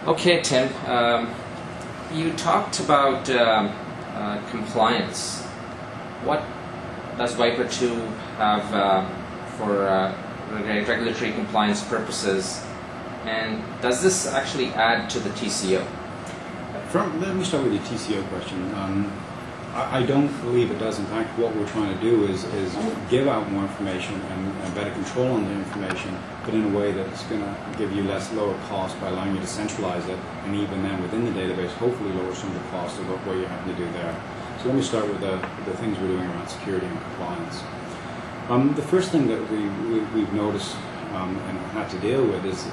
Okay, Tim. You talked about compliance. What does Viper 2 have for regulatory compliance purposes, and does this actually add to the TCO? Let me start with the TCO question. I don't believe it does. In fact, what we're trying to do is give out more information and better control on the information, but in a way that's going to give you lower cost by allowing you to centralize it, and even then within the database, hopefully lower some of the costs of what you're having to do there. So let me start with the things we're doing around security and compliance. The first thing that we've noticed and had to deal with is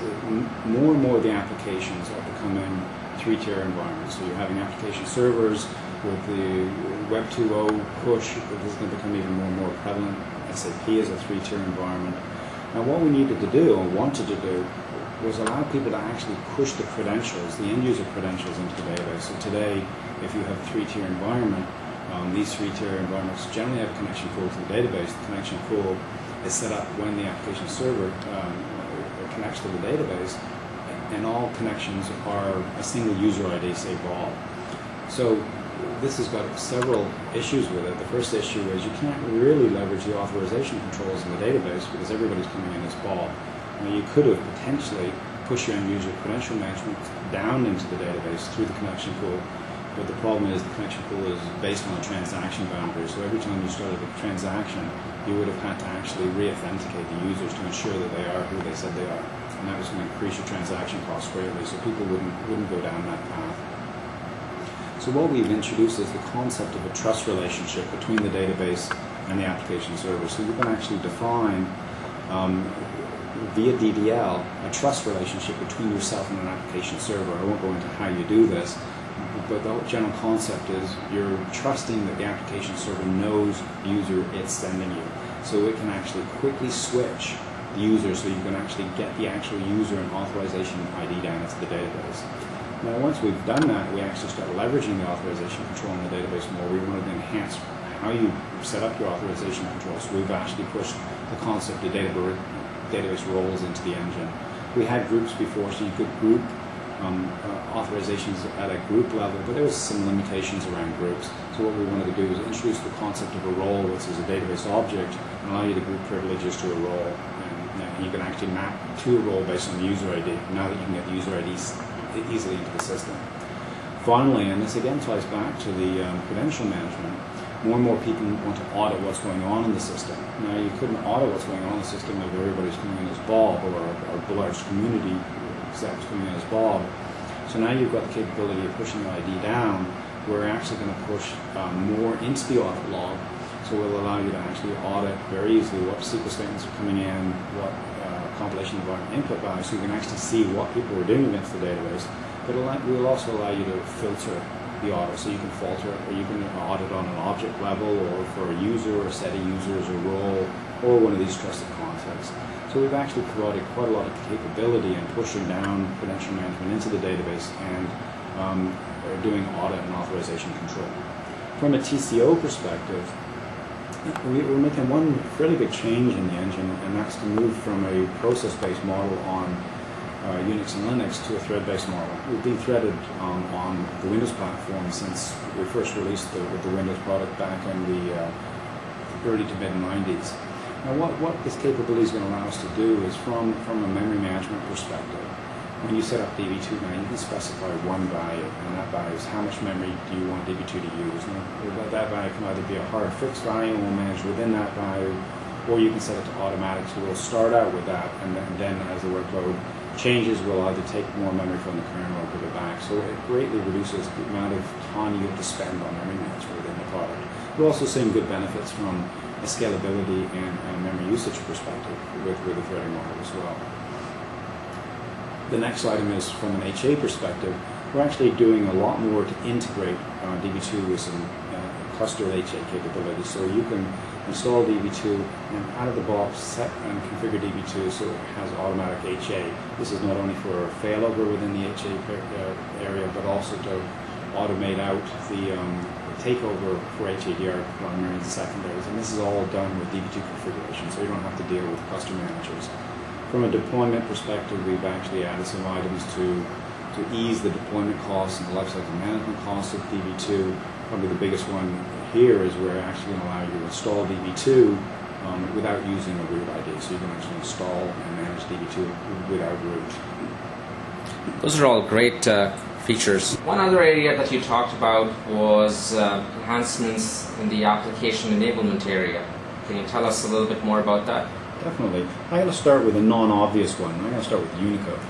more and more of the applications are becoming three-tier environments. So you're having application servers. With the Web 2.0 push, this is going to become even more and more prevalent. SAP is a three-tier environment. Now what we needed to do, or wanted to do, was allow people to actually push the credentials, the end-user credentials, into the database. So today, if you have a three-tier environment, these three-tier environments generally have a connection pool to the database. The connection pool is set up when the application server connects to the database, and all connections are a single user ID, say Bob. So this has got several issues with it. The first issue is you can't really leverage the authorization controls in the database because everybody's coming in as Bob. Now you could have potentially pushed your end-user credential management down into the database through the connection pool, but the problem is the connection pool is based on a transaction boundary. So every time you started a transaction, you would have had to actually re-authenticate the users to ensure that they are who they said they are, and that was going to increase your transaction costs greatly. So people wouldn't go down that path. So what we've introduced is the concept of a trust relationship between the database and the application server. So you can actually define, via DDL, a trust relationship between yourself and an application server. I won't go into how you do this, but the general concept is you're trusting that the application server knows the user it's sending you. So it can actually quickly switch the user so you can actually get the actual user and authorization ID down into the database. Now, once we've done that, we actually start leveraging the authorization control in the database more. We wanted to enhance how you set up your authorization control. So we've actually pushed the concept of database roles into the engine. We had groups before, so you could group authorizations at a group level, but there was some limitations around groups. So what we wanted to do is introduce the concept of a role, which is a database object, and allow you to group privileges to a role. And you can actually map to a role based on the user ID, now that you can get the user IDs easily into the system. Finally, and this again ties back to the credential management, more and more people want to audit what's going on in the system. Now, you couldn't audit what's going on in the system if everybody's coming in as Bob, or a large community exec's coming in as Bob. So now you've got the capability of pushing the ID down. We're actually going to push more into the audit log, so we'll allow you to actually audit very easily what SQL statements are coming in, what compilation environment input values, so you can actually see what people are doing against the database. But we'll also allow you to filter the audit, so you can filter it, or you can audit on an object level, or for a user, or a set of users, or role, or one of these trusted contexts. So we've actually provided quite a lot of capability in pushing down credential management into the database and doing audit and authorization control. From a TCO perspective, we're making one fairly big change in the engine, and that's to move from a process-based model on Unix and Linux to a thread-based model. We've been threaded on the Windows platform since we first released the Windows product back in the early to mid-90s. Now what this capability is going to allow us to do is from a memory management perspective, when you set up DB2 now, you can specify one value, and that value is how much memory do you want DB2 to use. Now, that value can either be a hard fixed value, and we'll manage within that value, or you can set it to automatic, so we'll start out with that, and then as the workload changes, we'll either take more memory from the kernel or give it back. So it greatly reduces the amount of time you have to spend on memory management within the product. We're also seeing good benefits from a scalability and memory usage perspective with the threading model as well. The next item is from an HA perspective. We're actually doing a lot more to integrate DB2 with some cluster HA capabilities. So you can install DB2 and out of the box set and configure DB2 so it has automatic HA. This is not only for failover within the HA area, but also to automate out the takeover for HADR primaries and secondaries. And this is all done with DB2 configuration, so you don't have to deal with cluster managers. From a deployment perspective, we've actually added some items to to ease the deployment costs and the lifecycle management costs of DB2. Probably the biggest one here is we're actually going to allow you to install DB2 without using a root ID. So you can actually install and manage DB2 without root. Those are all great features. One other area that you talked about was enhancements in the application enablement area. Can you tell us a little bit more about that? Definitely. I'm going to start with a non-obvious one. I'm going to start with Unicode.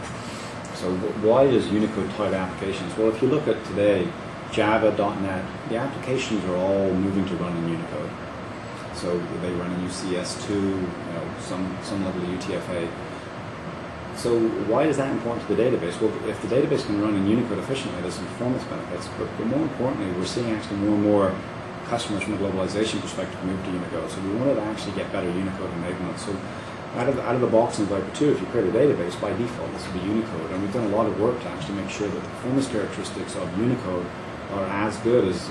So why is Unicode tie to applications? Well, if you look at today, Java, .NET, the applications are all moving to run in Unicode. So they run in UCS2, some level of UTF-8. So why is that important to the database? Well, if the database can run in Unicode efficiently, there's some performance benefits. But more importantly, we're seeing actually more and more customers from a globalization perspective move to Unicode. So we wanted to actually get better Unicode enablement. So out of the box in Viper 2, if you create a database, by default this will be Unicode. And we've done a lot of work to actually make sure that the performance characteristics of Unicode are as good as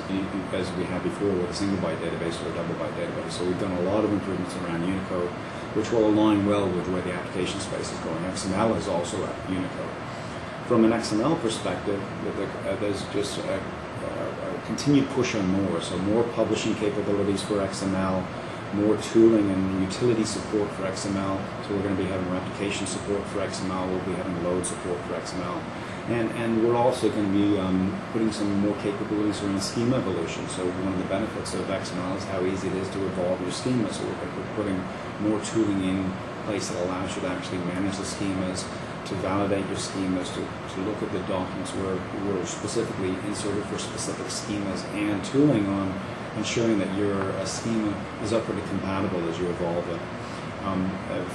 we had before with a single byte database or a double byte database. So we've done a lot of improvements around Unicode, which will align well with where the application space is going. XML is also at Unicode. From an XML perspective, there's just a continued push on more. So more publishing capabilities for XML, more tooling and utility support for XML. So we're going to be having replication support for XML. We'll be having load support for XML. And we're also going to be putting some more capabilities around schema evolution. So one of the benefits of XML is how easy it is to evolve your schema. So we're putting more tooling in place that allows you to actually manage the schemas, to validate your schemas, to look at the documents where we're specifically inserted for specific schemas, and tooling on ensuring that your schema is upwardly compatible as you evolve it.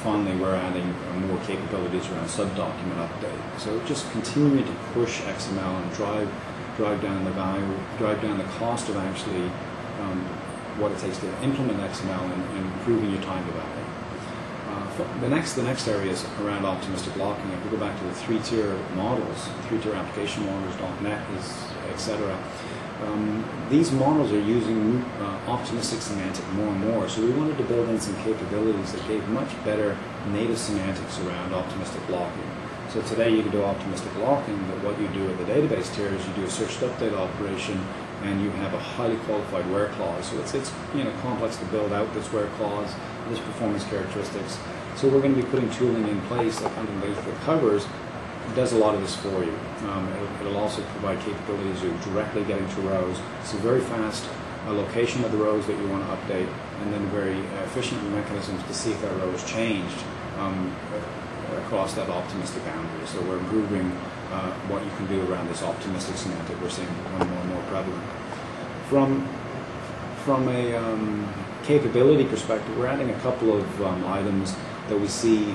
Finally, we're adding more capabilities around subdocument update. So just continuing to push XML and drive down the value, drive down the cost of actually what it takes to implement XML and improving your time to value. The next area is around optimistic locking. If we go back to the three-tier models, three-tier application models, .NET, etc. These models are using optimistic semantic more and more, so we wanted to build in some capabilities that gave much better native semantics around optimistic locking. So today you can do optimistic locking, but what you do at the database tier is you do a search to update operation, and you have a highly qualified where clause. So it's complex to build out this where clause, this performance characteristics. So we're going to be putting tooling in place that underneath the covers does a lot of this for you. It'll also provide capabilities of directly getting to rows. So very fast location of the rows that you want to update, and then very efficient mechanisms to see if that row has changed across that optimistic boundary. So we're improving what you can do around this optimistic semantic. We're seeing more and more prevalent. From a capability perspective, we're adding a couple of items that we see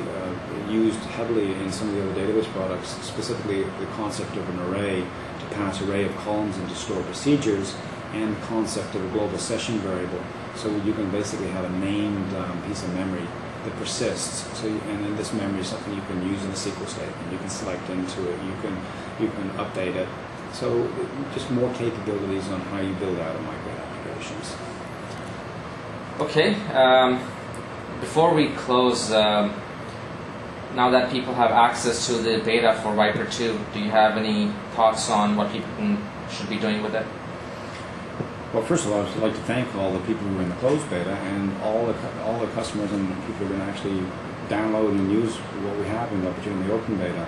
used heavily in some of the other database products, specifically the concept of an array to pass array of columns into stored procedures, and the concept of a global session variable. So you can basically have a named piece of memory that persists. So and then this memory is something you can use in a SQL statement. You can select into it. You can update it. So just more capabilities on how you build out and migrate applications. Okay. Before we close, now that people have access to the beta for Viper 2, do you have any thoughts on what people should be doing with it? Well, first of all, I'd like to thank all the people who are in the closed beta and all the customers and people who are going to actually download and use what we have in the open beta.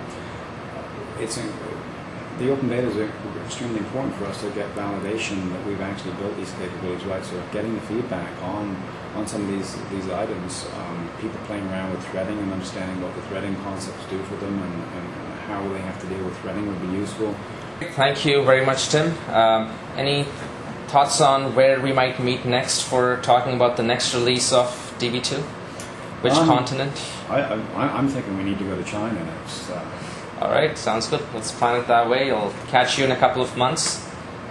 The open beta is extremely important for us to get validation that we've actually built these capabilities right. So getting the feedback on some of these items, people playing around with threading and understanding what the threading concepts do for them and how they have to deal with threading would be useful. Thank you very much, Tim. Any thoughts on where we might meet next for talking about the next release of DB2? Which continent? I'm thinking we need to go to China next. All right, sounds good. Let's plan it that way. I'll catch you in a couple of months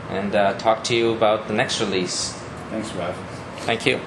and talk to you about the next release. Thanks, Rav. Thank you.